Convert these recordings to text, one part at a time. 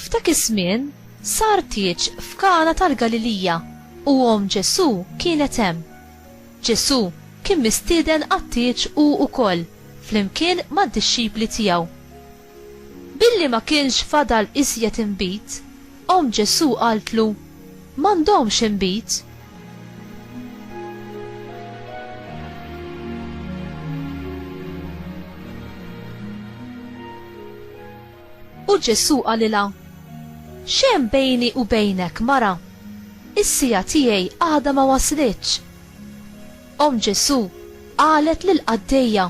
F'dak iż-żmien sar tieġ f'Kana tal-Galilija u Ġesu kienet hemm. Ġesu kien mistieden għat-tieġ u wkoll flimkien mad-dixxipli tiegħu. Billi ma kienx fadal iżjed inbit, Ġesu qaltlu: m'għandhomx inbit. U Ġesu qalilha: x'hemm bejni u bejnek, mara? Is-sija tiegħi għadha ma waslitx. Ġesu qalet lill-qaddejja: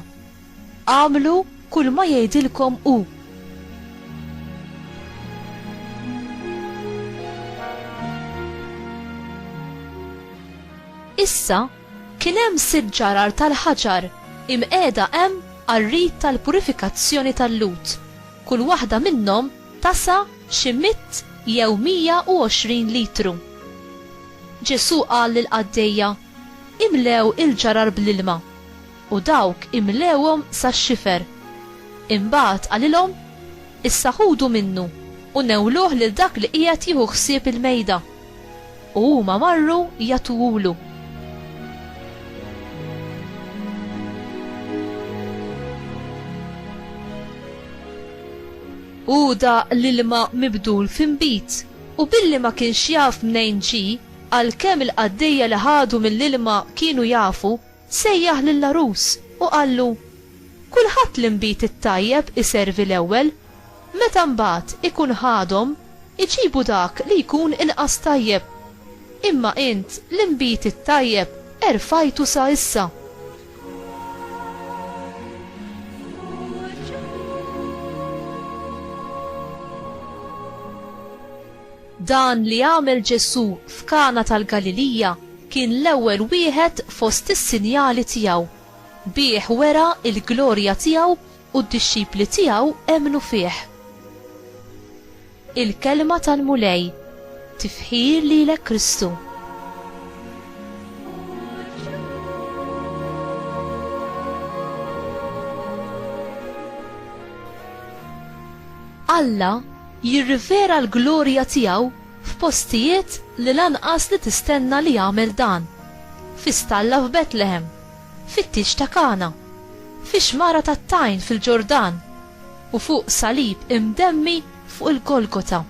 għamlu kull ma jgħidilkom hu. Issa kien hemm 6 ġarar tal-ħaġar imqiegħda hemm għar-rid tal-purifikazzjoni tal-lut. Kull waħda minnhom tasa' xi 100 jew 120 litru. Ġesu qal lill-qaddejja: imlew il-ġarar bl-ilma, u dawk imlewhom sax-xifer. Imbagħad qalilhom: issa ħudu minnu u newluh lil dak li qiegħed jieħu ħsieb il-mejda. U huma marru jagħtuhulu. U da l-ilma mibdul f'inbit, u billi ma kienx jaf mnejn ġi, għalkemm il-qaddejja li ħadu mill-ilma kienu jafu, sejjaħ lill-arus u qallu: kulħadd l-inbit it-tajjeb iservi l-ewwel, meta mbagħad ikun ħadhom iġibu dak li jkun inqas tajjeb. Imma int l-inbit it-tajjeb erfajtu sa issa. Dan li għamel Ġesu f'Kana tal-Galilija kien l-ewwel wieħed fost is-sinjali tiegħu. Bih wera il-glorja tiegħu u d-dixxipli tiegħu emnu fih. Il-kelma tal-mulej, tifħir lilek Kristu. Alla jirrivera l-glorja tiegħu f'postijiet li lanqas li tistenna li jagħmel dan. Fi-stalla f'Betlehem, fit-tieġ ta' Kana, fix-xmara tat-Tajn fil-Ġordan u fuq salib imdemmi fuq il-Golgota.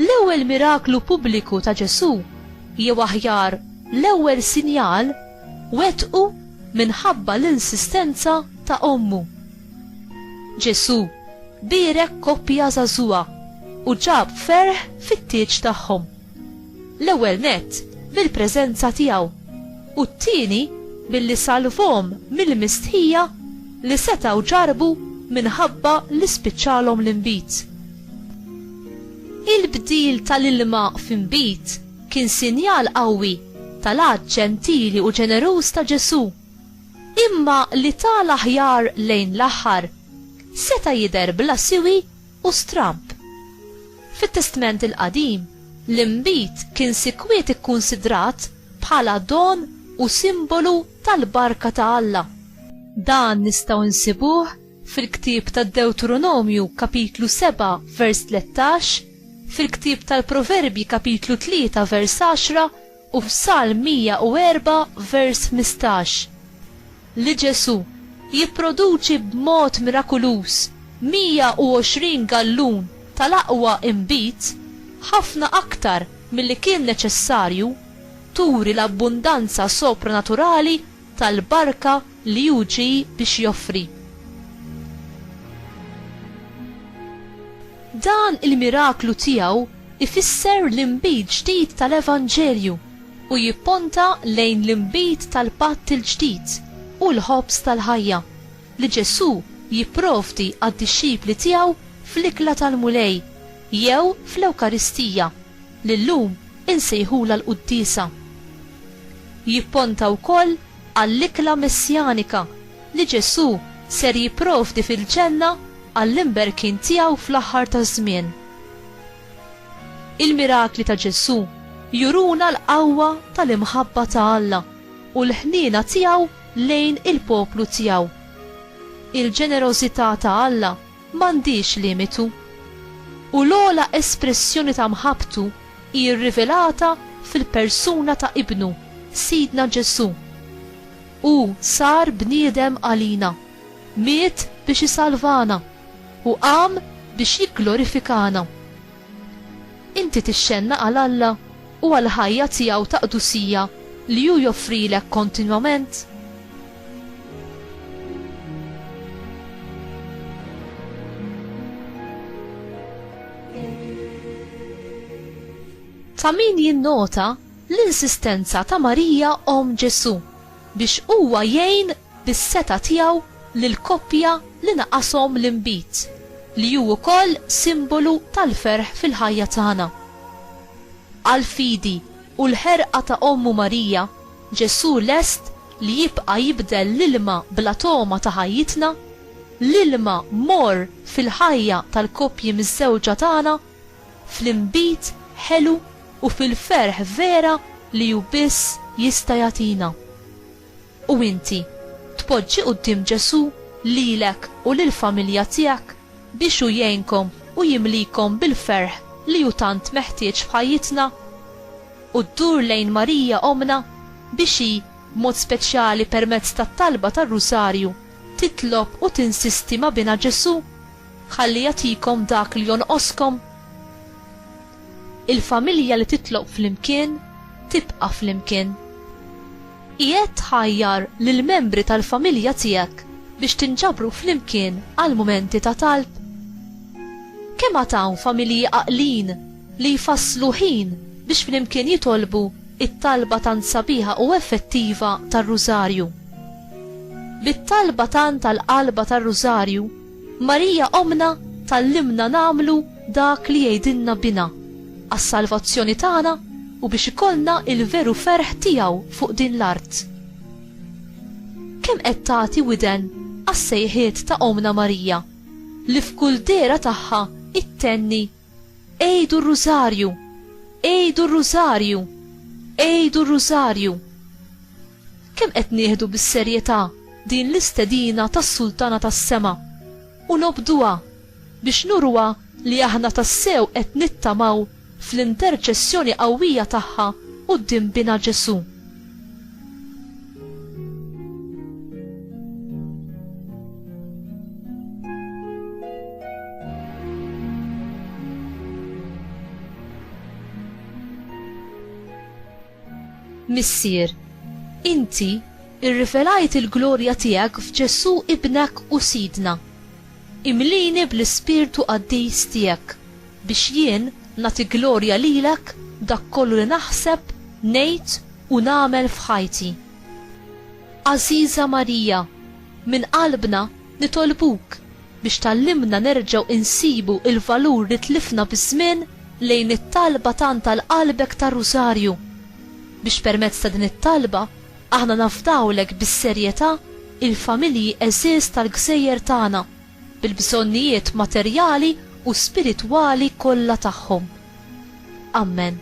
L-ewwel miraklu pubbliku ta' Ġesu, jew aħjar l-ewwel sinjal, wettqu minħabba l-insistenza ta' ommu. Ġesu birek koppja żagħżugħa u ġab ferħ fit-tieġ tagħhom. L-ewwel nett bil-preżenza tiegħu u t-tieni billi salvhom mill-mistħija li setgħu ġarbu minħabba li spiċċalhom l-inbit. Il-bdil tal-ilma f'inbit kien sinjal qawwi tal-għadd ġentili u ġeneruż ta' Ġesu. Imma li tal-aħjar lejn l-aħħar seta' jidher bla siwi u stramp. Fit-Testament il-Qadim, l-inbit kien sikwiet ikkunsidrat bħala don u simbolu tal-barka ta' Alla. Dan nistgħu nsibuh fil-ktieb tad-Deuteronomju kapitlu 7 vers 13, fil-ktieb tal-Proverbi kapitlu 3 vers 10 u f'Salm 104 vers 15. Li Ġesu jipproduċi b'mod mirakulus 120 gallun tal-aqwa inbit, ħafna aktar milli kien neċessarju, turi l-abbundanza sopranaturali tal-barka li juġi biex joffri. Dan il-miraklu tiegħu ifisser l-inbit ġdid tal-Evanġelju u jipponta lejn l-inbit tal-patt il-ġdid u l-ħobs tal-ħajja li Ġesu jipprovdi għad-dixxipli tiegħu fl-ikla tal-mulej jew fl-Ewkaristija li llum insejħula l-Quddisa. Jipponta wkoll għall-ikla messjanika li Ġesu ser jipprovdi fil-ġenna għall-imberkin tiegħu fl-aħħar taż-żmien. Il-mirakli ta' Ġesu juruna l-qawwa tal-imħabba ta' Alla u l-ħniena tiegħu lejn il-poplu tiegħu. Il-ġenerożità ta' Alla m'għandix limitu. u l-ogħla espressjoni ta' mħabbtu hi rrivelata fil-persuna ta' ibnu, Sidna Ġesu. U sar bniedem għalina, miet biex isalvana u qam biex jigglorifikana. Inti tixxenna għal Alla u għal ħajja tiegħu ta' qdusija li hu joffrilek kontinwament. Ta' min jinnota l-insistenza ta' Marija Ġesu biex huwa jgħin bis-seta tiegħu lill-koppja li naqashom l-inbit li hu wkoll simbolu tal-ferħ fil-ħajja tagħna. Għal-fidi u l-ħerqa ta' Ommu Marija, Ġesu lest li jibqa' jibdel l-ilma bla toma ta' ħajjitna, l-ilma mor fil-ħajja tal-koppji miż-żewġa tagħna, fl-inbit ħelu u fil-ferħ vera li hu biss jista' jagħtina. U inti tpoġġi quddiem Ġesu lilek u lill-familja tiegħek biex hu jgħinkom u jimlikom bil-ferħ li hu tant meħtieġ f'ħajjitna, u ddur lejn Marija Omna biex hi b'mod speċjali permezz tat-talba tar-Rusarju titlob u tinsisti ma' bina Ġesu ħalli jagħtikom dak li jonqoskom. Il-familja li titlob flimkien tibqa' flimkien. Qiegħed tħajjar lill-membri tal-familja tiegħek biex tinġabru flimkien għal mumenti ta' talb. Kemm hawn familji għaqlin li jfasslu ħin biex flimkien jitolbu it-talba tant sabiħa u effettiva tar-Rużarju. Bit-talba tant tal-qalba tar-Rużarju, Marija Omna tallimna nagħmlu dak li jgħidilna bina għas-salvazzjoni tagħna u biex ikollna il-veru ferħ tiegħu fuq din l-art. Kemm qed tagħti widen għas-sejħiet ta' Omna Marija li f'kull dera tagħha ittenni Ejdu r-Rużarju, Ejdu r-Rużarju, Ejdu r-Rużarju. Kemm qed nieħdu bis-serjetà din l-istedina tas-Sultana tas-Sema u nobduha biex nurwa li aħna tassew qed nittamaw fl-interċessjoni qawwija tagħha quddiem bina Ġesu. Missier, inti irrivelajt il-glorja tiegħek f'Ġesu ibnek u Sidna. Imlini bl-Ispirtu Qaddis tiegħek biex jien nagħti glorja lilek dak kollu li naħseb, ngħid u nagħmel f'ħajti. Għażiża Marija, minn qalbna nitolbuk biex tallimna nerġgħu insibu il-valur li tlifna biż-żmien lejn it-talba tant tal-qalbek tar-Rużarju, biex permezz ta' din it-talba aħna nafdawlek bis-serjetà il-familji eżiż tal-Gżejjer tagħna bil-bżonnijiet materjali u spiritwali kollha tagħhom. Amen.